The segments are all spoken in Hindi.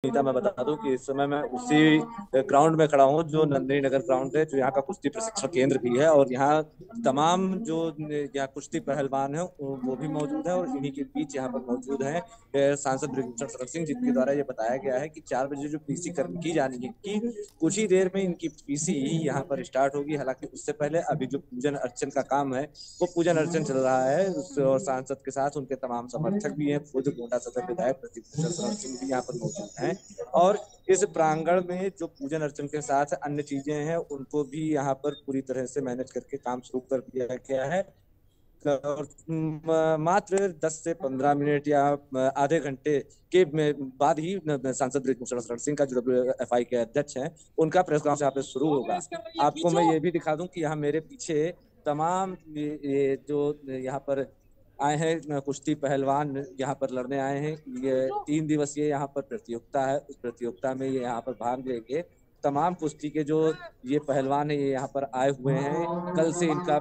नीता, मैं बता दूं कि इस समय मैं उसी ग्राउंड में खड़ा हूं जो नंदिनी नगर ग्राउंड है, जो यहाँ का कुश्ती प्रशिक्षण केंद्र भी है। और यहाँ तमाम जो यहाँ कुश्ती पहलवान है वो भी मौजूद है, और इन्हीं के बीच यहाँ पर मौजूद है सांसद बृजभूषण शरण सिंह, जिनके द्वारा ये बताया गया है कि 4 बजे जो पीसी की जानी है, कि कुछ ही देर में इनकी पीसी यहाँ पर स्टार्ट होगी। हालांकि उससे पहले अभी जो पूजन अर्चन का काम है वो पूजन अर्चन चल रहा है। और सांसद के साथ उनके तमाम समर्थक भी हैं, खुद गोंडा सदर विधायक बृजभूषण शरण सिंह भी यहाँ पर मौजूद हैं। और इस प्रांगण में जो पूजन अर्चन के साथ अन्य चीजें हैं उनको भी यहाँ पर पूरी तरह से मैनेज करके काम शुरू कर दिया गया है। और मात्र 10 से 15 मिनट या आधे घंटे के बाद ही सांसद बृजभूषण शरण सिंह का जो WFI के अध्यक्ष हैं उनका प्रेस कॉन्फ्रेंस यहाँ पे शुरू होगा। आपको मैं ये भी दिखा दूं कि यहाँ मेरे पीछे तमाम ये जो यहाँ पर आए हैं कुश्ती पहलवान यहाँ पर लड़ने आए हैं। ये 3 दिवसीय यहाँ पर प्रतियोगिता है। उस प्रतियोगिता में ये यहाँ पर भाग लेंगे। तमाम कुश्ती के जो ये पहलवान है ये यहाँ पर आए हुए हैं। कल से इनका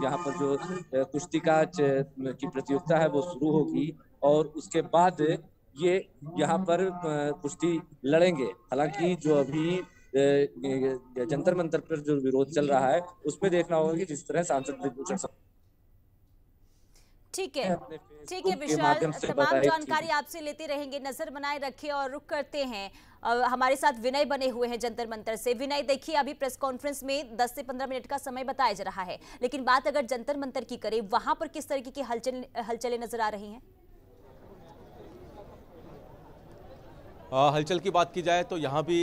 यहाँ पर जो कुश्ती का की प्रतियोगिता है वो शुरू होगी, और उसके बाद ये यहाँ पर कुश्ती लड़ेंगे। हालांकि जो अभी जंतर मंतर पर जो विरोध चल रहा है उसमें देखना होगा कि जिस तरह सांसद बृजभूषण ठीक है, ठीक है के विशाल, माध्यम से तमाम जानकारी आपसे लेते रहेंगे। नजर बनाए रखिए और रुक करते हैं। हमारे साथ विनय बने हुए हैं जंतर मंतर से। विनय, देखिए अभी प्रेस कॉन्फ्रेंस में 10 से 15 मिनट का समय बताया जा रहा है, लेकिन बात अगर जंतर मंतर की करें, वहां पर किस तरीके की हलचलें नजर आ रही हैं? हलचल की बात की जाए तो यहाँ भी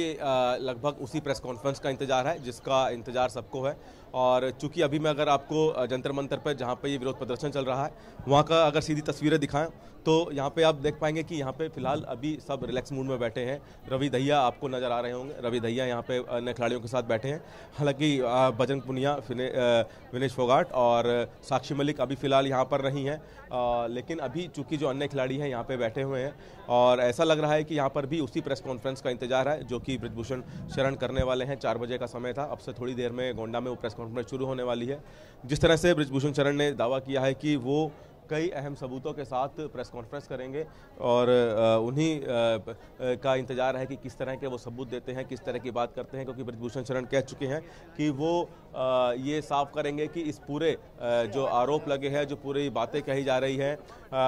लगभग उसी प्रेस कॉन्फ्रेंस का इंतजार है जिसका इंतजार सबको है। और चूंकि अभी मैं अगर आपको जंतर मंतर पर जहाँ पे ये विरोध प्रदर्शन चल रहा है वहाँ का अगर सीधी तस्वीरें दिखाएं तो यहाँ पे आप देख पाएंगे कि यहाँ पे फिलहाल अभी सब रिलैक्स मूड में बैठे हैं। रवि दहिया आपको नज़र आ रहे होंगे, रवि दहिया यहाँ पे अन्य खिलाड़ियों के साथ बैठे हैं। हालांकि बजरंग पुनिया, विनेश फोगाट और साक्षी मलिक अभी फिलहाल यहाँ पर नहीं हैं, लेकिन अभी चूंकि जो अन्य खिलाड़ी हैं यहाँ पे बैठे हुए हैं और ऐसा लग रहा है कि यहाँ पर भी उसी प्रेस कॉन्फ्रेंस का इंतजार है जो कि बृजभूषण शरण करने वाले हैं। 4 बजे का समय था, अब से थोड़ी देर में गोंडा में वो प्रेस कॉन्फ्रेंस शुरू होने वाली है। जिस तरह से बृजभूषण शरण ने दावा किया है कि वो कई अहम सबूतों के साथ प्रेस कॉन्फ्रेंस करेंगे और उन्हीं का इंतजार है कि किस तरह के वो सबूत देते हैं, किस तरह की बात करते हैं, क्योंकि बृजभूषण शरण कह चुके हैं कि वो ये साफ करेंगे कि इस पूरे जो आरोप लगे हैं, जो पूरी बातें कही जा रही हैं,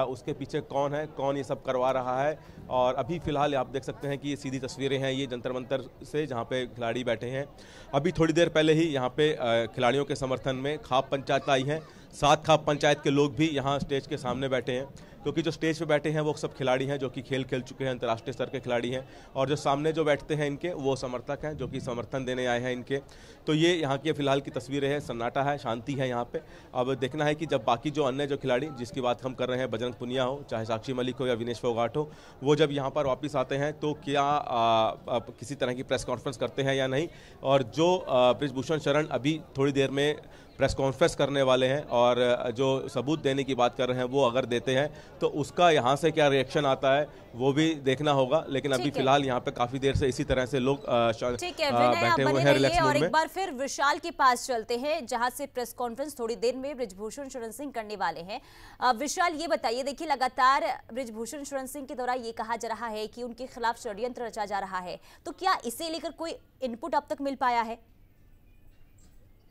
उसके पीछे कौन है, कौन ये सब करवा रहा है। और अभी फिलहाल आप देख सकते हैं कि ये सीधी तस्वीरें हैं ये जंतर मंतर से, जहाँ पे खिलाड़ी बैठे हैं। अभी थोड़ी देर पहले ही यहाँ पे खिलाड़ियों के समर्थन में खाप पंचायत आई है। 7 खाप पंचायत के लोग भी यहाँ स्टेज के सामने बैठे हैं, क्योंकि जो स्टेज पे बैठे हैं वो सब खिलाड़ी हैं जो कि खेल खेल चुके हैं, अंतर्राष्ट्रीय स्तर के खिलाड़ी हैं। और जो सामने जो बैठते हैं इनके वो समर्थक हैं जो कि समर्थन देने आए हैं इनके। तो ये यहाँ की फिलहाल की तस्वीरें हैं, सन्नाटा है, शांति है यहाँ पे। अब देखना है कि जब बाकी जो अन्य जो खिलाड़ी जिसकी बात हम कर रहे हैं, बजरंग पुनिया हो, चाहे साक्षी मलिक हो या विनेश फोगाट हो, वो जब यहाँ पर वापस आते हैं तो क्या किसी तरह की प्रेस कॉन्फ्रेंस करते हैं या नहीं। और जो बृजभूषण शरण अभी थोड़ी देर में प्रेस कॉन्फ्रेंस करने वाले हैं और जो सबूत देने की बात कर रहे हैं वो अगर देते हैं तो उसका यहाँ से क्या रिएक्शन आता है वो भी देखना होगा। लेकिन अभी फिलहाल यहाँ पे काफी देर से इसी तरह से लोग बैठे हुए हैं रिलैक्स मूड में। और एक बार फिर विशाल के पास चलते हैं जहां से प्रेस कॉन्फ्रेंस थोड़ी देर में बृजभूषण शरण सिंह करने वाले हैं। विशाल, ये बताइए, देखिए लगातार बृजभूषण शरण सिंह के द्वारा ये कहा जा रहा है कि उनके खिलाफ षड्यंत्र रचा जा रहा है, तो क्या इसे लेकर कोई इनपुट अब तक मिल पाया है?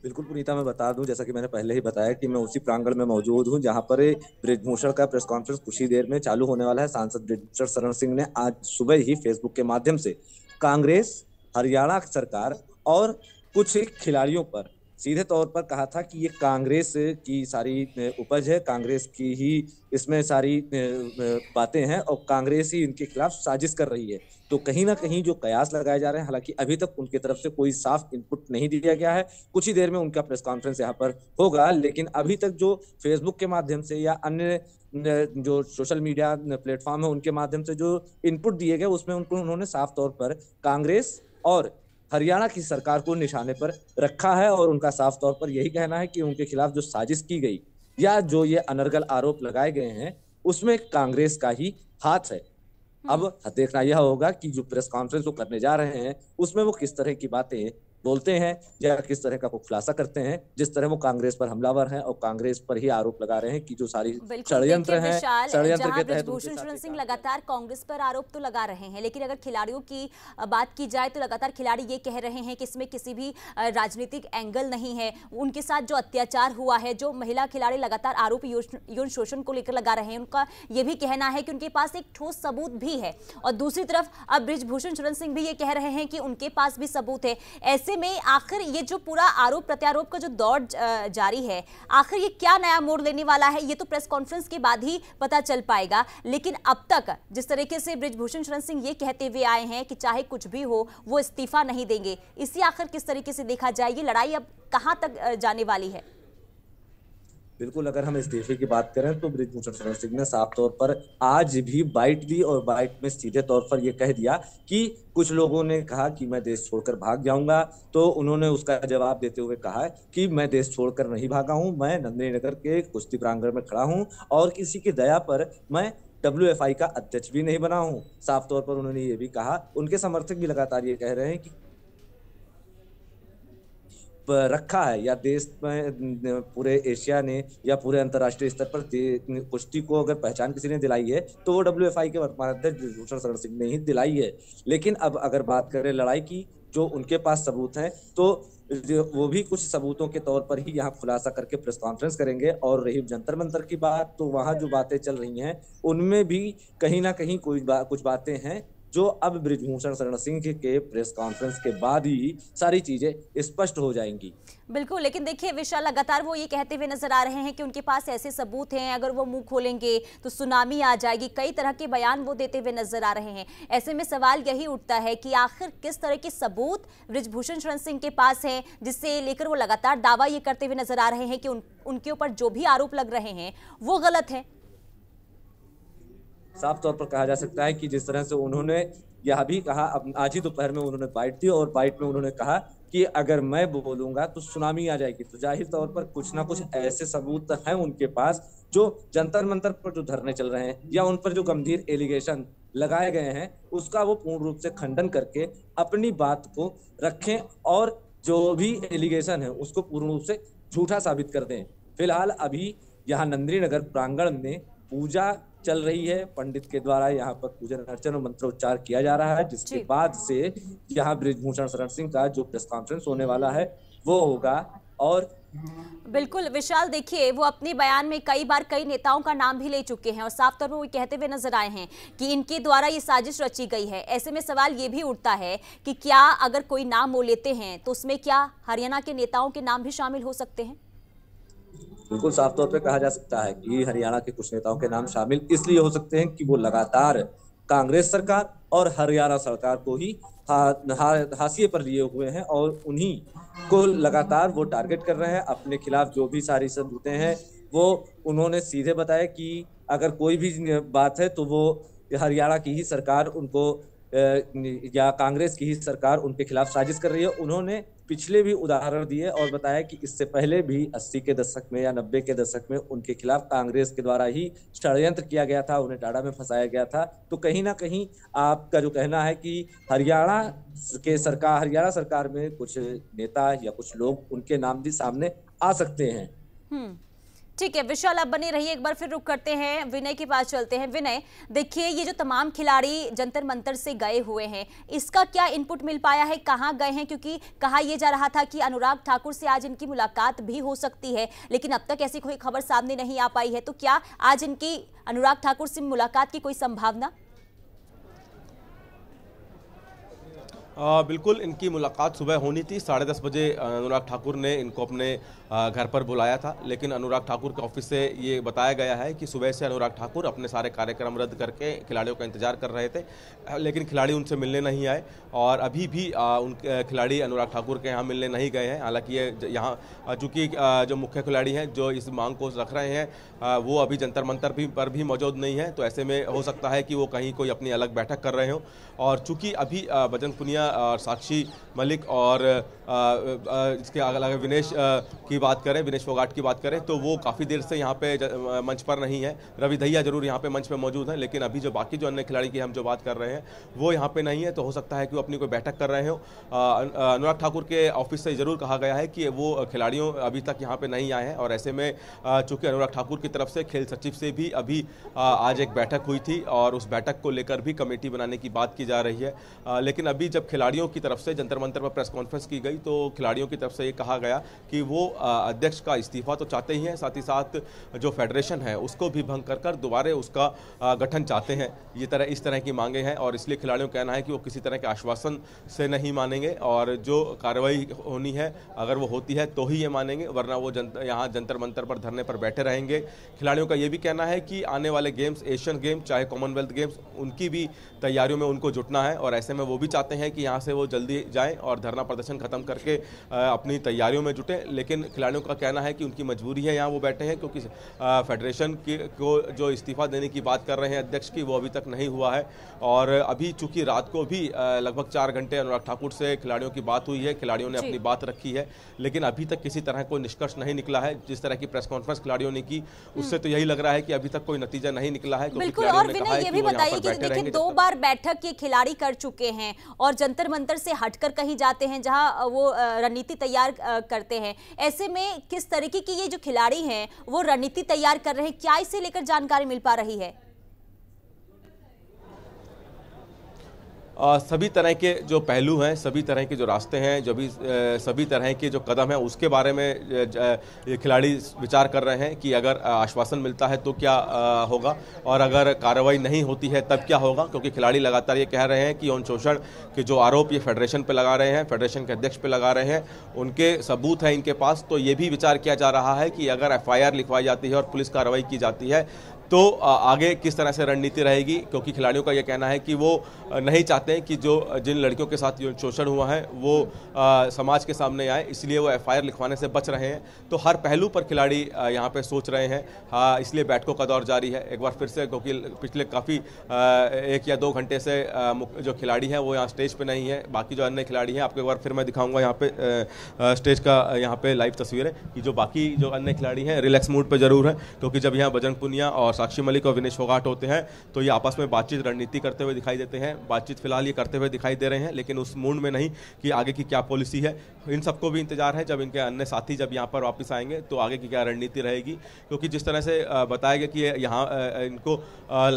बिल्कुल पुनीता, मैं बता दूं जैसा कि मैंने पहले ही बताया कि मैं उसी प्रांगण में मौजूद हूं जहां पर बृजभूषण का प्रेस कॉन्फ्रेंस कुछ ही देर में चालू होने वाला है। सांसद बृजभूषण शरण सिंह ने आज सुबह ही फेसबुक के माध्यम से कांग्रेस, हरियाणा सरकार और कुछ खिलाड़ियों पर सीधे तौर पर कहा था कि ये कांग्रेस की सारी उपज है, कांग्रेस की ही इसमें सारी बातें हैं और कांग्रेस ही इनके खिलाफ साजिश कर रही है। तो कहीं ना कहीं जो कयास लगाए जा रहे हैं, हालांकि अभी तक उनकी तरफ से कोई साफ इनपुट नहीं दिया गया है। कुछ ही देर में उनका प्रेस कॉन्फ्रेंस यहाँ पर होगा, लेकिन अभी तक जो फेसबुक के माध्यम से या अन्य जो सोशल मीडिया प्लेटफॉर्म है उनके माध्यम से जो इनपुट दिए गए उसमें उन्होंने साफ तौर पर कांग्रेस और हरियाणा की सरकार को निशाने पर रखा है और उनका साफ तौर पर यही कहना है कि उनके खिलाफ जो साजिश की गई या जो ये अनर्गल आरोप लगाए गए हैं उसमें कांग्रेस का ही हाथ है। अब देखना यह होगा कि जो प्रेस कॉन्फ्रेंस वो करने जा रहे हैं उसमें वो किस तरह की बातें बोलते हैं या किस तरह का वो खुलासा करते हैं, जिस तरह वो कांग्रेस पर हमलावर हैं और कांग्रेस पर ही आरोप लगा रहे हैं कि जो सारी षड्यंत्र हैं, षड्यंत्र के तहत बृजभूषण शरण सिंह लगातार कांग्रेस पर आरोप तो लगा रहे हैं, लेकिन अगर खिलाड़ियों की बात की जाए तो लगातार खिलाड़ी ये कह रहे हैं कि इसमें किसी भी राजनीतिक एंगल नहीं है। उनके साथ जो अत्याचार हुआ है, जो महिला खिलाड़ी लगातार आरोप यौन शोषण को लेकर लगा रहे हैं, उनका यह भी कहना है कि उनके पास एक ठोस सबूत भी है। और दूसरी तरफ अब बृजभूषण शरण सिंह भी ये कह रहे हैं कि उनके पास भी सबूत है। ऐसे में आखिर ये जो पूरा आरोप प्रत्यारोप का जो दौर जारी है, आखिर ये क्या नया मोड़ लेने वाला है, ये तो प्रेस कॉन्फ्रेंस के बाद ही पता चल पाएगा। लेकिन अब तक जिस तरीके से बृजभूषण शरण सिंह ये कहते हुए आए हैं कि चाहे कुछ भी हो वो इस्तीफा नहीं देंगे, इसी आखिर किस तरीके से देखा जाए, ये लड़ाई अब कहां तक जाने वाली है? बिल्कुल, अगर हम इस्तीफे की बात करें तो बृजभूषण शरण सिंह ने साफ तौर पर आज भी बाइट दी और बाइट में सीधे तौर पर यह कह दिया कि कुछ लोगों ने कहा कि मैं देश छोड़कर भाग जाऊंगा, तो उन्होंने उसका जवाब देते हुए कहा कि मैं देश छोड़कर नहीं भागा हूं, मैं नंदिनी नगर के कुश्ती प्रांगण में खड़ा हूं और किसी की दया पर मैं WFI का अध्यक्ष भी नहीं बना हूं। साफ तौर पर उन्होंने ये भी कहा, उनके समर्थक भी लगातार ये कह रहे हैं कि रखा है या देश में पूरे एशिया ने या पूरे अंतर्राष्ट्रीय स्तर पर कुश्ती को अगर पहचान किसी ने दिलाई है तो वो WFI के वर्तमान अध्यक्ष बृजभूषण शरण सिंह ने ही दिलाई है। लेकिन अब अगर बात करें लड़ाई की, जो उनके पास सबूत हैं, तो वो भी कुछ सबूतों के तौर पर ही यहाँ खुलासा करके प्रेस कॉन्फ्रेंस करेंगे। और रही जंतर मंतर की बात, तो वहाँ जो बातें चल रही हैं उनमें भी कहीं ना कहीं कुछ बातें हैं जो अब बृजभूषण शरण सिंह के प्रेस कॉन्फ्रेंस के बाद ही सारी चीजें स्पष्ट हो जाएंगी। बिल्कुल, लेकिन देखिए विशाल, लगातार वो ये कहते हुए नजर आ रहे हैं कि उनके पास ऐसे सबूत हैं, अगर वो मुंह खोलेंगे तो सुनामी आ जाएगी। कई तरह के बयान वो देते हुए नजर आ रहे हैं। ऐसे में सवाल यही उठता है कि आखिर किस तरह के सबूत बृजभूषण शरण सिंह के पास हैं, जिससे लेकर वो लगातार दावा ये करते हुए नजर आ रहे हैं कि उनके ऊपर जो भी आरोप लग रहे हैं वो गलत है। साफ तौर पर कहा जा सकता है कि जिस तरह से उन्होंने यह भी कहा, आज ही दोपहर में उन्होंने बाइट दी और बाइट में उन्होंने कहा कि अगर मैं बोलूंगा तो सुनामी आ जाएगी, तो जाहिर तौर पर कुछ ना कुछ ऐसे सबूत हैं उनके पास जो जंतर मंतर पर जो धरने चल रहे हैं या उन पर जो गंभीर एलिगेशन लगाए गए हैं उसका वो पूर्ण रूप से खंडन करके अपनी बात को रखें और जो भी एलिगेशन है उसको पूर्ण रूप से झूठा साबित कर दें। फिलहाल अभी यहाँ नंदिनी नगर प्रांगण में पूजा चल रही है, पंडित के द्वारा यहाँ पर पूजन अर्चन और मंत्रोच्चार किया जा रहा है, जिसके बाद से यहाँ बृजभूषण शरण सिंह का जो प्रेस कॉन्फ्रेंस होने वाला है वो होगा। और बिल्कुल विशाल, देखिए वो अपने बयान में कई बार कई नेताओं का नाम भी ले चुके हैं और साफ तौर पर वो कहते हुए नजर आए हैं कि इनके द्वारा ये साजिश रची गई है। ऐसे में सवाल ये भी उठता है कि क्या अगर कोई नाम वो लेते हैं तो उसमें क्या हरियाणा के नेताओं के नाम भी शामिल हो सकते हैं? बिल्कुल, साफ तौर पे कहा जा सकता है कि हरियाणा के कुछ नेताओं के नाम शामिल इसलिए हो सकते हैं कि वो लगातार कांग्रेस सरकार और हरियाणा सरकार को ही हाशिए पर लिए हुए हैं और उन्हीं को लगातार वो टारगेट कर रहे हैं। अपने खिलाफ जो भी सारी सबूतें हैं वो उन्होंने सीधे बताया कि अगर कोई भी बात है तो वो हरियाणा की ही सरकार उनको या कांग्रेस की ही सरकार उनके खिलाफ साजिश कर रही है। उन्होंने पिछले भी उदाहरण दिए और बताया कि इससे पहले भी 80 के दशक में या 90 के दशक में उनके खिलाफ कांग्रेस के द्वारा ही षड्यंत्र किया गया था, उन्हें टाड़ा में फंसाया गया था। तो कहीं ना कहीं आपका जो कहना है कि हरियाणा सरकार में कुछ नेता या कुछ लोग उनके नाम भी सामने आ सकते हैं। ठीक है विशाल, अब बने रहिए, एक बार फिर रुक करते हैं, विनय के पास चलते हैं। विनय, देखिए ये जो तमाम खिलाड़ी जंतर मंतर से गए हुए हैं, इसका क्या इनपुट मिल पाया है, कहां गए हैं? क्योंकि कहा यह जा रहा था कि अनुराग ठाकुर से आज इनकी मुलाकात भी हो सकती है, लेकिन अब तक ऐसी कोई खबर सामने नहीं आ पाई है। तो क्या आज इनकी अनुराग ठाकुर से मुलाकात की कोई संभावना? बिल्कुल, इनकी मुलाकात सुबह होनी थी। 10:30 बजे अनुराग ठाकुर ने इनको अपने घर पर बुलाया था, लेकिन अनुराग ठाकुर के ऑफिस से ये बताया गया है कि सुबह से अनुराग ठाकुर अपने सारे कार्यक्रम रद्द करके खिलाड़ियों का इंतजार कर रहे थे, लेकिन खिलाड़ी उनसे मिलने नहीं आए और अभी भी उन खिलाड़ी अनुराग ठाकुर के यहाँ मिलने नहीं गए हैं। हालांकि ये यहाँ चूँकि जो मुख्य खिलाड़ी हैं जो इस मांग को रख रहे हैं वो अभी जंतर मंतर पर भी मौजूद नहीं है, तो ऐसे में हो सकता है कि वो कहीं कोई अपनी अलग बैठक कर रहे हों। और चूँकि अभी बजरंग पुनिया पुनिया और साक्षी मलिक और इसके अलावा विनेश की बात करें, विनेश फोगाट की बात करें तो वो काफ़ी देर से यहाँ पे मंच पर नहीं है। रवि दहिया जरूर यहाँ पे मंच पे मौजूद हैं, लेकिन अभी जो बाकी जो अन्य खिलाड़ी की हम जो बात कर रहे हैं वो यहाँ पे नहीं है। तो हो सकता है कि वो अपनी कोई बैठक कर रहे हो। अनुराग ठाकुर के ऑफिस से जरूर कहा गया है कि वो खिलाड़ियों अभी तक यहाँ पे नहीं आए हैं, और ऐसे में चूंकि अनुराग ठाकुर की तरफ से खेल सचिव से भी अभी आज एक बैठक हुई थी और उस बैठक को लेकर भी कमेटी बनाने की बात की जा रही है। लेकिन अभी जब खिलाड़ियों की तरफ से जंतर मंतर पर प्रेस कॉन्फ्रेंस की गई तो खिलाड़ियों की तरफ से ये कहा गया कि वो अध्यक्ष का इस्तीफा तो चाहते ही हैं, साथ ही साथ जो फेडरेशन है उसको भी भंग कर दोबारा उसका गठन चाहते हैं। इस तरह की मांगे हैं, और इसलिए खिलाड़ियों का कहना है कि वो किसी तरह के आश्वासन से नहीं मानेंगे, और जो कार्रवाई होनी है अगर वो होती है तो ही ये मानेंगे, वरना वो यहाँ जंतर मंतर पर धरने पर बैठे रहेंगे। खिलाड़ियों का ये भी कहना है कि आने वाले गेम्स, एशियन गेम्स चाहे कॉमनवेल्थ गेम्स, उनकी भी तैयारियों में उनको जुटना है, और ऐसे में वो भी चाहते हैं कि यहाँ से वो जल्दी जाएं और धरना प्रदर्शन खत्म करके अपनी तैयारियों में जुटें। लेकिन खिलाड़ियों का कहना है कि उनकी मजबूरी है यहाँ वो बैठे हैं, क्योंकि फेडरेशन को जो इस्तीफा देने की बात कर रहे हैं अध्यक्ष की, वो अभी तक नहीं हुआ है। और अभी चूंकि रात को भी लगभग 4 घंटे अनुराग ठाकुर से खिलाड़ियों की बात हुई है, खिलाड़ियों ने अपनी बात रखी है, लेकिन अभी तक किसी तरह कोई निष्कर्ष नहीं निकला है। जिस तरह की प्रेस कॉन्फ्रेंस खिलाड़ियों ने की उससे तो यही लग रहा है कि अभी तक कोई नतीजा नहीं निकला है। बिल्कुल, और विनय ये भी बताइए कि देखिए 2 बार बैठक ये खिलाड़ी कर चुके हैं और जंतर मंतर से हटकर कहीं जाते हैं जहां वो रणनीति तैयार करते हैं। ऐसे में किस तरीके की ये जो खिलाड़ी हैं वो रणनीति तैयार कर रहे हैं, क्या इसे लेकर जानकारी मिल पा रही है? सभी तरह के जो पहलू हैं, सभी तरह के जो रास्ते हैं, जो भी सभी तरह के जो कदम हैं उसके बारे में ये खिलाड़ी विचार कर रहे हैं कि अगर आश्वासन मिलता है तो क्या होगा, और अगर कार्रवाई नहीं होती है तब क्या होगा। क्योंकि खिलाड़ी लगातार ये कह रहे हैं कि यौन शोषण के जो आरोप ये फेडरेशन पे लगा रहे हैं, फेडरेशन के अध्यक्ष पे लगा रहे हैं, उनके सबूत हैं इनके पास। तो ये भी विचार किया जा रहा है कि अगर FIR लिखवाई जाती है और पुलिस कार्रवाई की जाती है तो आगे किस तरह से रणनीति रहेगी। क्योंकि खिलाड़ियों का यह कहना है कि वो नहीं चाहते कि जिन लड़कियों के साथ शोषण हुआ है वो समाज के सामने आए, इसलिए वो FIR लिखवाने से बच रहे हैं। तो हर पहलू पर खिलाड़ी यहाँ पे सोच रहे हैं। हाँ, इसलिए बैठकों का दौर जारी है एक बार फिर से, क्योंकि पिछले काफ़ी 1 या 2 घंटे से जो खिलाड़ी हैं वो यहाँ स्टेज पे नहीं है। बाकी जो अन्य खिलाड़ी हैं आपको एक बार फिर मैं दिखाऊंगा यहाँ पे स्टेज का यहाँ पे लाइव तस्वीरें कि जो बाकी जो अन्य खिलाड़ी हैं रिलैक्स मूड पर जरूर है, क्योंकि जब यहाँ बजरंग पुनिया और साक्षी मलिक और विनेश फोगाट होते हैं तो ये आपस में बातचीत, रणनीति करते हुए दिखाई देते हैं। बातचीत फिलहाल ये करते हुए दिखाई दे रहे हैं, लेकिन उस मूड में नहीं कि आगे की क्या पॉलिसी है। इन सबको भी इंतजार है जब इनके अन्य साथी जब यहाँ पर वापस आएंगे तो आगे की क्या रणनीति रहेगी। क्योंकि जिस तरह से बताया गया कि यहाँ इनको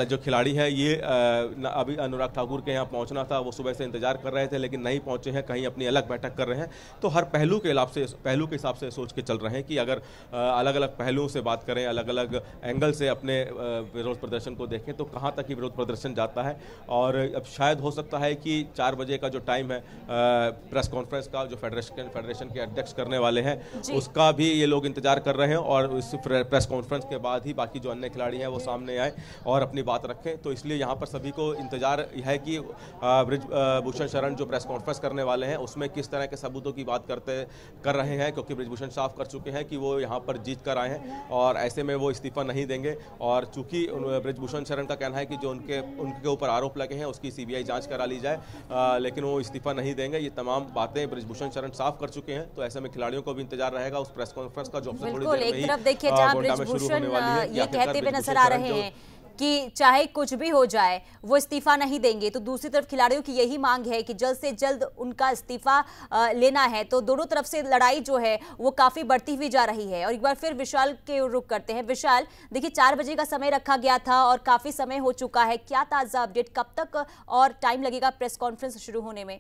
जो खिलाड़ी है ये अभी अनुराग ठाकुर के यहाँ पहुँचना था, वो सुबह से इंतजार कर रहे थे लेकिन नहीं पहुँचे हैं, कहीं अपनी अलग बैठक कर रहे हैं। तो हर पहलू के हिसाब से सोच के चल रहे हैं कि अगर अलग अलग पहलुओं से बात करें, अलग अलग एंगल से अपने विरोध प्रदर्शन को देखें तो कहां तक ही विरोध प्रदर्शन जाता है। और अब शायद हो सकता है कि 4 बजे का जो टाइम है प्रेस कॉन्फ्रेंस का, जो फेडरेशन के अध्यक्ष करने वाले हैं, उसका भी ये लोग इंतजार कर रहे हैं, और इस प्रेस कॉन्फ्रेंस के बाद ही बाकी जो अन्य खिलाड़ी हैं वो सामने आए और अपनी बात रखें। तो इसलिए यहाँ पर सभी को इंतजार है कि बृजभूषण शरण जो प्रेस कॉन्फ्रेंस करने वाले हैं उसमें किस तरह के सबूतों की बात कर रहे हैं। क्योंकि बृजभूषण साफ कर चुके हैं कि वो यहाँ पर जीत कर आए हैं और ऐसे में वो इस्तीफा नहीं देंगे। और चूंकि बृजभूषण शरण का कहना है कि जो उनके ऊपर आरोप लगे हैं उसकी CBI जांच करा ली जाए, लेकिन वो इस्तीफा नहीं देंगे। ये तमाम बातें बृजभूषण शरण साफ कर चुके हैं। तो ऐसे में खिलाड़ियों को भी इंतजार रहेगा उस प्रेस कॉन्फ्रेंस का, जो थोड़ी देर में ही एक तरफ देखिए जहां बृजभूषण ये कहते हुए नजर आ रहे हैं कि चाहे कुछ भी हो जाए वो इस्तीफा नहीं देंगे, तो दूसरी तरफ खिलाड़ियों की यही मांग है कि जल्द से जल्द उनका इस्तीफा लेना है। तो दोनों तरफ से लड़ाई जो है वो काफी बढ़ती हुई जा रही है। और एक बार फिर विशाल के रुख करते हैं। विशाल, देखिए 4 बजे का समय रखा गया था और काफी समय हो चुका है, क्या ताजा अपडेट, कब तक और टाइम लगेगा प्रेस कॉन्फ्रेंस शुरू होने में?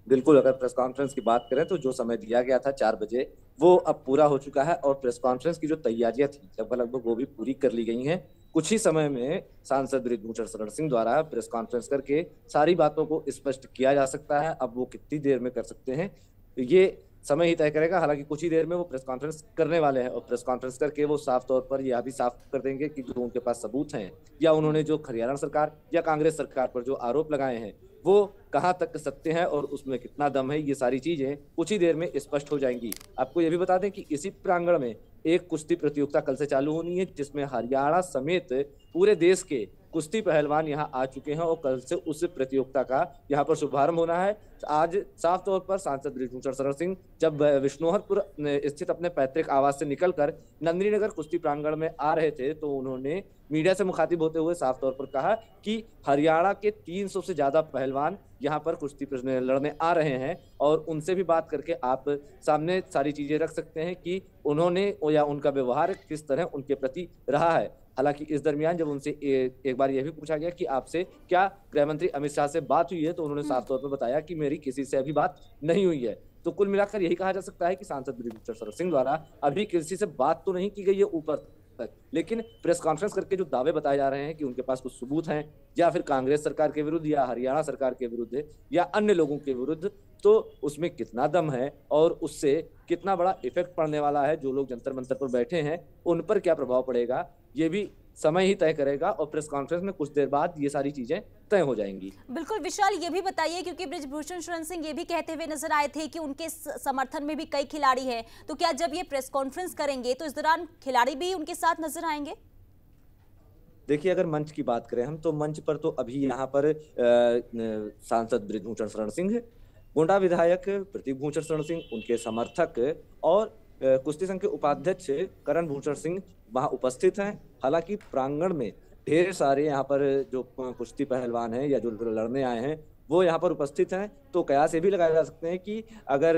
बिल्कुल, अगर प्रेस कॉन्फ्रेंस की बात करें तो जो समय दिया गया था 4 बजे वो अब पूरा हो चुका है, और प्रेस कॉन्फ्रेंस की जो तैयारियां थी लगभग वो भी पूरी कर ली गई हैं। कुछ ही समय में सांसद बृजभूषण शरण सिंह द्वारा प्रेस कॉन्फ्रेंस करके सारी बातों को स्पष्ट किया जा सकता है। अब वो कितनी देर में कर सकते हैं ये समय ही तय करेगा। हालांकि कुछ ही देर में वो प्रेस कॉन्फ्रेंस करने वाले हैं, और प्रेस कॉन्फ्रेंस करके वो साफ तौर पर यह भी साफ कर देंगे कि जो उनके पास सबूत हैं या उन्होंने जो हरियाणा सरकार या कांग्रेस सरकार पर जो आरोप लगाए हैं वो कहां तक सत्य है और उसमें कितना दम है। ये सारी चीजें कुछ ही देर में स्पष्ट हो जाएंगी। आपको ये भी बता दें कि इसी प्रांगण में एक कुश्ती प्रतियोगिता कल से चालू होनी है, जिसमें हरियाणा समेत पूरे देश के कुश्ती पहलवान यहाँ आ चुके हैं और कल से उस प्रतियोगिता का यहाँ पर शुभारंभ होना है। आज साफ तौर पर सांसद बृजभूषण शरण सिंह जब विष्णुहरपुर स्थित अपने पैतृक आवास से निकलकर नंदिनी नगर कुश्ती प्रांगण में आ रहे थे तो उन्होंने मीडिया से मुखातिब होते हुए साफ तौर पर कहा कि हरियाणा के 300 से ज्यादा पहलवान यहाँ पर कुश्ती लड़ने आ रहे हैं और उनसे भी बात करके आप सामने सारी चीजें रख सकते हैं कि उन्होंने या उनका व्यवहार किस तरह उनके प्रति रहा है। हालांकि इस दरमियान जब उनसे एक बार यह भी पूछा गया कि आपसे क्या गृह मंत्री अमित शाह से बात हुई है तो उन्होंने साफ तौर पर बताया कि मेरी किसी से अभी बात नहीं हुई है। तो कुल मिलाकर यही कहा जा सकता है कि सांसद बृजभूषण शरण सिंह द्वारा अभी किसी से बात तो नहीं की गई है ऊपर तक, लेकिन प्रेस कॉन्फ्रेंस करके जो दावे बताए जा रहे हैं कि उनके पास कुछ सबूत हैं या फिर कांग्रेस सरकार के विरुद्ध या हरियाणा सरकार के विरुद्ध या अन्य लोगों के विरुद्ध, तो उसमें कितना दम है और उससे कितना बड़ा इफेक्ट पड़ने वाला है, जो लोग जंतर मंतर पर बैठे हैं उन पर क्या प्रभाव पड़ेगा, ये भी समय ही तय करेगा और प्रेस कॉन्फ्रेंस में कुछ देर बाद ये सारी चीजें तय हो जाएंगी। बिल्कुल विशाल, ये भी बताइए क्योंकि बृजभूषण शरण सिंह ये भी कहते हुए नजर आए थे कि उनके समर्थन में भी कई खिलाड़ी हैं, तो क्या जब ये प्रेस कॉन्फ्रेंस करेंगे तो इस दौरान खिलाड़ी भी उनके साथ नजर आएंगे? देखिए, अगर मंच की बात करें हम तो मंच पर तो अभी यहाँ पर सांसद बृजभूषण शरण सिंह, गोंडा विधायक प्रतीक भूषण शरण सिंह, उनके समर्थक और कुश्ती संघ के उपाध्यक्ष करण भूषण सिंह वहां उपस्थित हैं। हालांकि प्रांगण में ढेर सारे यहाँ पर जो कुश्ती पहलवान हैं या जो लड़ने आए हैं वो यहाँ पर उपस्थित हैं। तो कयास ये भी लगाए जा सकते हैं कि अगर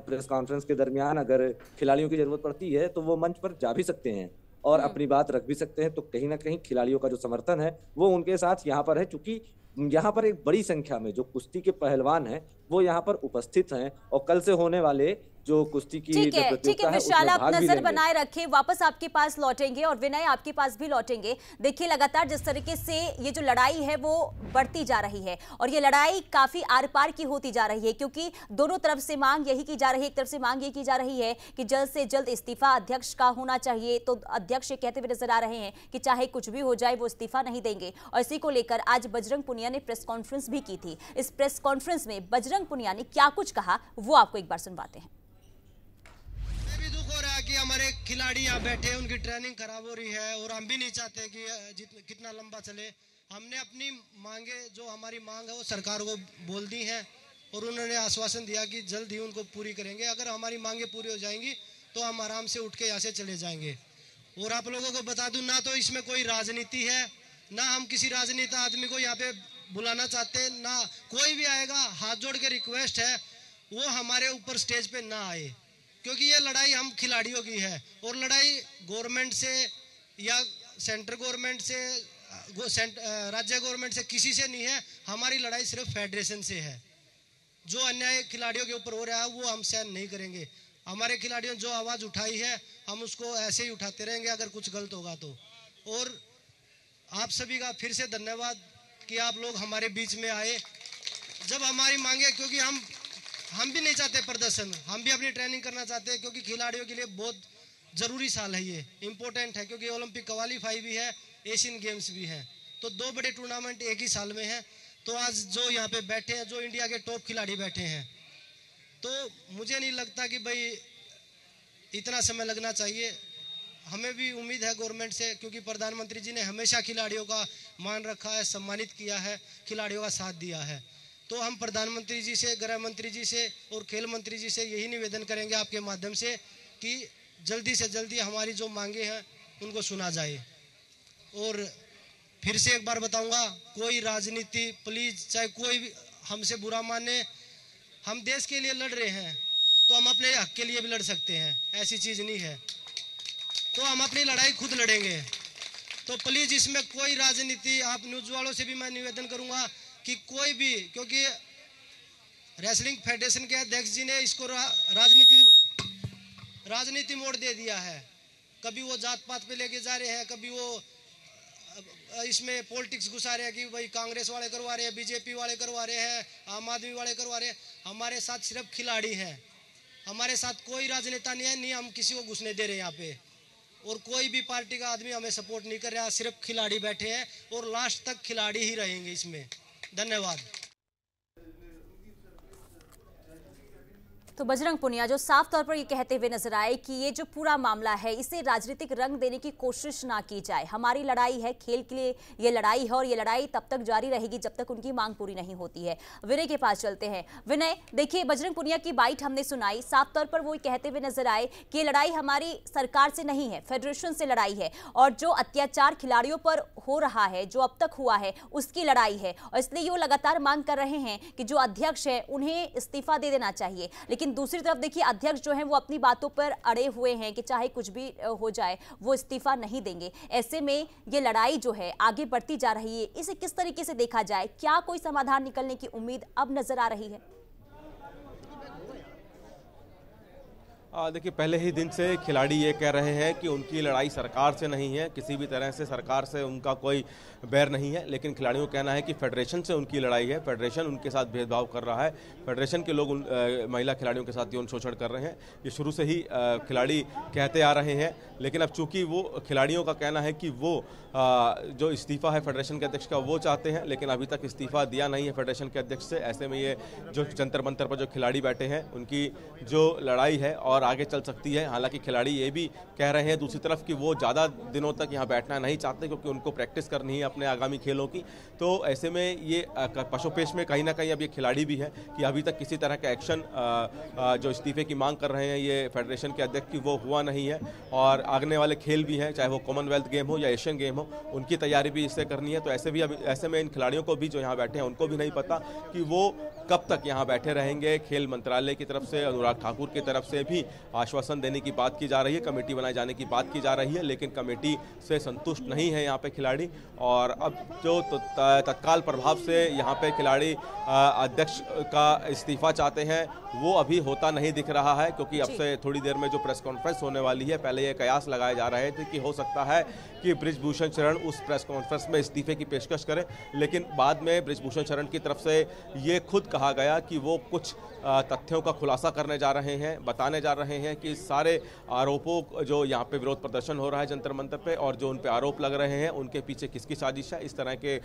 प्रेस कॉन्फ्रेंस के दरमियान अगर खिलाड़ियों की जरूरत पड़ती है तो वो मंच पर जा भी सकते हैं और अपनी बात रख भी सकते हैं। तो कहीं ना कहीं खिलाड़ियों का जो समर्थन है वो उनके साथ यहाँ पर है, क्योंकि यहाँ पर एक बड़ी संख्या में जो कुश्ती के पहलवान हैं वो यहाँ पर उपस्थित हैं और कल से होने वाले जो कुश्ती की ठीक है विशाल, आप नजर बनाए रखें, वापस आपके पास लौटेंगे और विनय आपके पास भी लौटेंगे। देखिए लगातार जिस तरीके से ये जो लड़ाई है वो बढ़ती जा रही है और ये लड़ाई काफी आर पार की होती जा रही है, क्योंकि दोनों तरफ से मांग यही की जा रही है। एक तरफ से मांग ये की जा रही है कि जल्द से जल्द इस्तीफा अध्यक्ष का होना चाहिए, तो अध्यक्ष ये कहते हुए नजर आ रहे हैं कि चाहे कुछ भी हो जाए वो इस्तीफा नहीं देंगे। और इसी को लेकर आज बजरंग पुनिया ने प्रेस कॉन्फ्रेंस भी की थी। इस प्रेस कॉन्फ्रेंस में बजरंग पुनिया ने क्या कुछ कहा वो आपको एक बार सुनवाते हैं। हो रहा है कि हमारे खिलाड़ी यहाँ बैठे, उनकी ट्रेनिंग खराब हो रही है और हम भी नहीं चाहते कि कितना लंबा चले। हमने अपनी मांगे, जो हमारी मांग है वो सरकार को बोल दी है और उन्होंने आश्वासन दिया कि जल्द ही उनको पूरी करेंगे। अगर हमारी मांगे पूरी हो जाएंगी तो हम आराम से उठ के यहाँ से चले जाएंगे। और आप लोगों को बता दूं, ना तो इसमें कोई राजनीति है, ना हम किसी राजनेता आदमी को यहाँ पे बुलाना चाहते, ना कोई भी आएगा। हाथ जोड़ के रिक्वेस्ट है वो हमारे ऊपर स्टेज पे ना आए, क्योंकि ये लड़ाई हम खिलाड़ियों की है और लड़ाई गवर्नमेंट से या सेंट्रल गवर्नमेंट से, राज्य गवर्नमेंट से किसी से नहीं है। हमारी लड़ाई सिर्फ फेडरेशन से है। जो अन्याय खिलाड़ियों के ऊपर हो रहा है वो हम सहन नहीं करेंगे। हमारे खिलाड़ियों ने जो आवाज़ उठाई है हम उसको ऐसे ही उठाते रहेंगे अगर कुछ गलत होगा तो। और आप सभी का फिर से धन्यवाद कि आप लोग हमारे बीच में आए। जब हमारी मांगे, क्योंकि हम भी नहीं चाहते प्रदर्शन, हम भी अपनी ट्रेनिंग करना चाहते हैं, क्योंकि खिलाड़ियों के लिए बहुत ज़रूरी साल है, ये इम्पोर्टेंट है, क्योंकि ओलंपिक क्वालीफाई भी है, एशियन गेम्स भी है, तो दो बड़े टूर्नामेंट एक ही साल में है। तो आज जो यहाँ पे बैठे हैं, जो इंडिया के टॉप खिलाड़ी बैठे हैं, तो मुझे नहीं लगता कि भाई इतना समय लगना चाहिए। हमें भी उम्मीद है गवर्नमेंट से, क्योंकि प्रधानमंत्री जी ने हमेशा खिलाड़ियों का मान रखा है, सम्मानित किया है, खिलाड़ियों का साथ दिया है। तो हम प्रधानमंत्री जी से, गृह मंत्री जी से और खेल मंत्री जी से यही निवेदन करेंगे आपके माध्यम से कि जल्दी से जल्दी हमारी जो मांगे हैं उनको सुना जाए। और फिर से एक बार बताऊंगा, कोई राजनीति प्लीज, चाहे कोई भी हमसे बुरा माने, हम देश के लिए लड़ रहे हैं तो हम अपने हक के लिए भी लड़ सकते हैं, ऐसी चीज़ नहीं है। तो हम अपनी लड़ाई खुद लड़ेंगे। तो प्लीज़ इसमें कोई राजनीति, आप न्यूज़ वालों से भी मैं निवेदन करूंगा कि कोई भी, क्योंकि रेसलिंग फेडरेशन के अध्यक्ष जी ने इसको राजनीति मोड़ दे दिया है। कभी वो जात पात पे लेके जा रहे हैं, कभी वो इसमें पॉलिटिक्स घुसा रहे हैं कि भाई कांग्रेस वाले करवा रहे हैं, बीजेपी वाले करवा रहे हैं, आम आदमी वाले करवा रहे हैं। हमारे साथ सिर्फ खिलाड़ी हैं, हमारे साथ कोई राजनेता नहीं है, नहीं हम किसी को घुसने दे रहे हैं यहाँ पे। और कोई भी पार्टी का आदमी हमें सपोर्ट नहीं कर रहा, सिर्फ खिलाड़ी बैठे हैं और लास्ट तक खिलाड़ी ही रहेंगे इसमें। धन्यवाद। तो बजरंग पुनिया जो साफ तौर पर ये कहते हुए नजर आए कि ये जो पूरा मामला है इसे राजनीतिक रंग देने की कोशिश ना की जाए। हमारी लड़ाई है, खेल के लिए ये लड़ाई है और ये लड़ाई तब तक जारी रहेगी जब तक उनकी मांग पूरी नहीं होती है। विनय के पास चलते हैं। विनय, देखिए बजरंग पुनिया की बाइट हमने सुनाई, साफ तौर पर वो कहते हुए नजर आए कि ये लड़ाई हमारी सरकार से नहीं है, फेडरेशन से लड़ाई है और जो अत्याचार खिलाड़ियों पर हो रहा है, जो अब तक हुआ है, उसकी लड़ाई है और इसलिए वो लगातार मांग कर रहे हैं कि जो अध्यक्ष है उन्हें इस्तीफा दे देना चाहिए। लेकिन दूसरी तरफ देखिए अध्यक्ष जो हैं वो अपनी बातों पर अड़े हुए हैं कि चाहे कुछ भी हो जाए वो इस्तीफा नहीं देंगे। ऐसे में ये लड़ाई जो है आगे बढ़ती जा रही है, इसे किस तरीके से देखा जाए? क्या कोई समाधान निकलने की उम्मीद अब नजर आ रही है? देखिए, पहले ही दिन से खिलाड़ी ये कह रहे हैं कि उनकी लड़ाई सरकार से नहीं है, किसी भी तरह से सरकार से उनका कोई बैर नहीं है, लेकिन खिलाड़ियों का कहना है कि फेडरेशन से उनकी लड़ाई है। फेडरेशन उनके साथ भेदभाव कर रहा है, फेडरेशन के लोग महिला खिलाड़ियों के साथ यौन शोषण कर रहे हैं। ये शुरू से ही खिलाड़ी कहते आ रहे हैं, लेकिन अब चूंकि वो खिलाड़ियों का कहना है कि वो जो इस्तीफा है फेडरेशन के अध्यक्ष का वो चाहते हैं, लेकिन अभी तक इस्तीफा दिया नहीं है फेडरेशन के अध्यक्ष से। ऐसे में ये जो जंतर मंतर पर जो खिलाड़ी बैठे हैं उनकी जो लड़ाई है और आगे चल सकती है। हालांकि खिलाड़ी ये भी कह रहे हैं दूसरी तरफ कि वो ज़्यादा दिनों तक यहाँ बैठना नहीं चाहते क्योंकि उनको प्रैक्टिस करनी है अपने आगामी खेलों की। तो ऐसे में ये पशुपेश में कहीं ना कहीं अब ये खिलाड़ी भी है कि अभी तक किसी तरह का एक्शन जो इस्तीफे की मांग कर रहे हैं ये फेडरेशन के अध्यक्ष की वो हुआ नहीं है। और आगने वाले खेल भी हैं, चाहे वो कॉमनवेल्थ गेम हो या एशियन गेम हो, उनकी तैयारी भी इससे करनी है। तो ऐसे में इन खिलाड़ियों को भी जो यहाँ बैठे हैं उनको भी नहीं पता कि वो कब तक यहाँ बैठे रहेंगे। खेल मंत्रालय की तरफ से, अनुराग ठाकुर की तरफ से भी आश्वासन देने की बात की जा रही है, कमेटी बनाए जाने की बात की जा रही है, लेकिन कमेटी से संतुष्ट नहीं है यहाँ पे खिलाड़ी। और अब जो तत्काल प्रभाव से यहाँ पे खिलाड़ी अध्यक्ष का इस्तीफा चाहते हैं वो अभी होता नहीं दिख रहा है, क्योंकि अब से थोड़ी देर में जो प्रेस कॉन्फ्रेंस होने वाली है, पहले ये कयास लगाए जा रहे थे कि हो सकता है कि बृजभूषण शरण उस प्रेस कॉन्फ्रेंस में इस्तीफे की पेशकश करें, लेकिन बाद में बृजभूषण शरण की तरफ से ये खुद कहा गया कि वो कुछ तथ्यों का खुलासा करने जा रहे हैं, बताने जा रहे हैं कि सारे आरोपों जो यहाँ पे विरोध प्रदर्शन हो रहा है जंतर मंतर पे और जो उन पे आरोप लग रहे हैं उनके पीछे किसकी साजिश है, इस तरह के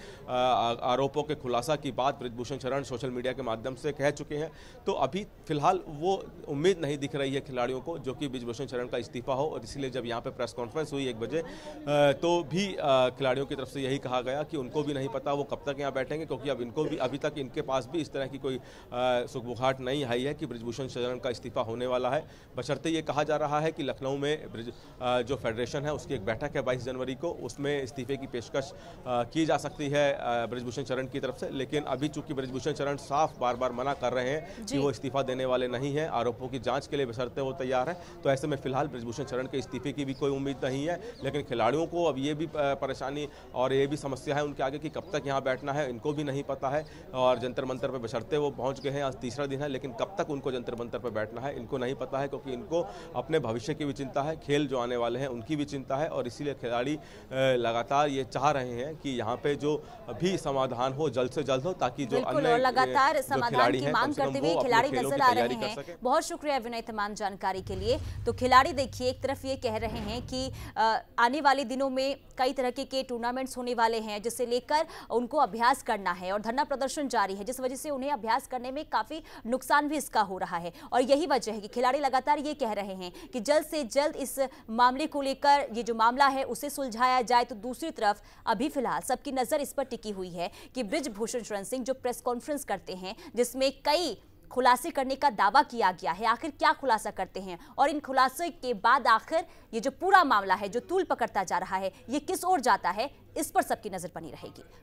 आरोपों के खुलासा की बात बृजभूषण शरण सोशल मीडिया के माध्यम से कह चुके हैं। तो अभी फिलहाल वो उम्मीद नहीं दिख रही है खिलाड़ियों को जो कि बृजभूषण शरण का इस्तीफा हो। और इसीलिए जब यहाँ पे प्रेस कॉन्फ्रेंस हुई 1 बजे तो भी खिलाड़ियों की तरफ से यही कहा गया कि उनको भी नहीं पता वो कब तक यहाँ बैठेंगे, क्योंकि अब इनको भी अभी तक इनके पास भी इस तरह की कोई सुखबुखाट नहीं आई है कि बृजभूषण शरण का इस्तीफा होने वाला है। बशर्ते ये कहा जा रहा है कि लखनऊ में जो फेडरेशन है उसकी एक बैठक है 22 जनवरी को, उसमें इस्तीफे की पेशकश की जा सकती है बृजभूषण शरण की तरफ से। लेकिन अभी चूंकि बृजभूषण शरण साफ बार बार मना कर रहे हैं कि वो इस्तीफा देने वाले नहीं है, आरोपों की जांच के लिए बशर्ते वो तैयार है, तो ऐसे में फिलहाल बृजभूषण शरण के इस्तीफे की भी कोई उम्मीद नहीं है। लेकिन खिलाड़ियों को अब ये भी परेशानी और ये भी समस्या है उनके आगे कि कब तक यहाँ बैठना है, इनको भी नहीं पता है। और जंतर मंतर पर बशर्ते वो पहुंच गए हैं, आज तीसरा दिन है, लेकिन कब तक उनको जंतर मंतर पर बैठना है इनको नहीं पता है, क्योंकि इनको अपने भविष्य की भी चिंता है, खेल जो आने वाले हैं उनकी भी चिंता है। और इसीलिए खिलाड़ी लगातार ये चाह रहे हैं कि यहाँ पे जो भी समाधान हो जल्द से जल्द हो, ताकि जो अन्य लगातार समाधान की मांग करते हुए खिलाड़ी नजर आ रहे हैं। बहुत शुक्रिया विनय तमाम जानकारी के लिए। तो खिलाड़ी देखिए एक तरफ ये कह रहे हैं कि आने वाले दिनों में कई तरह के टूर्नामेंट्स होने वाले हैं जिसे लेकर उनको अभ्यास करना है और धरना प्रदर्शन जारी है, जिस वजह से उन्हें अभ्यास करने में काफी नुकसान भी इसका हो रहा है। और यही वजह है कि खिलाड़ी लगातार ये कह रहे हैं कि जल्द से जल्द इस मामले को लेकर ये जो मामला है उसे सुलझाया जाए। तो दूसरी तरफ अभी फिलहाल सबकी नजर इस पर टिकी हुई है कि बृजभूषण शरण सिंह जो प्रेस कॉन्फ्रेंस करते हैं जिसमें कई खुलासे करने का दावा किया गया है, आखिर क्या खुलासा करते हैं और इन खुलासे के बाद आखिर ये जो पूरा मामला है जो तूल पकड़ता जा रहा है ये किस ओर जाता है, इस पर सबकी नजर बनी रहेगी।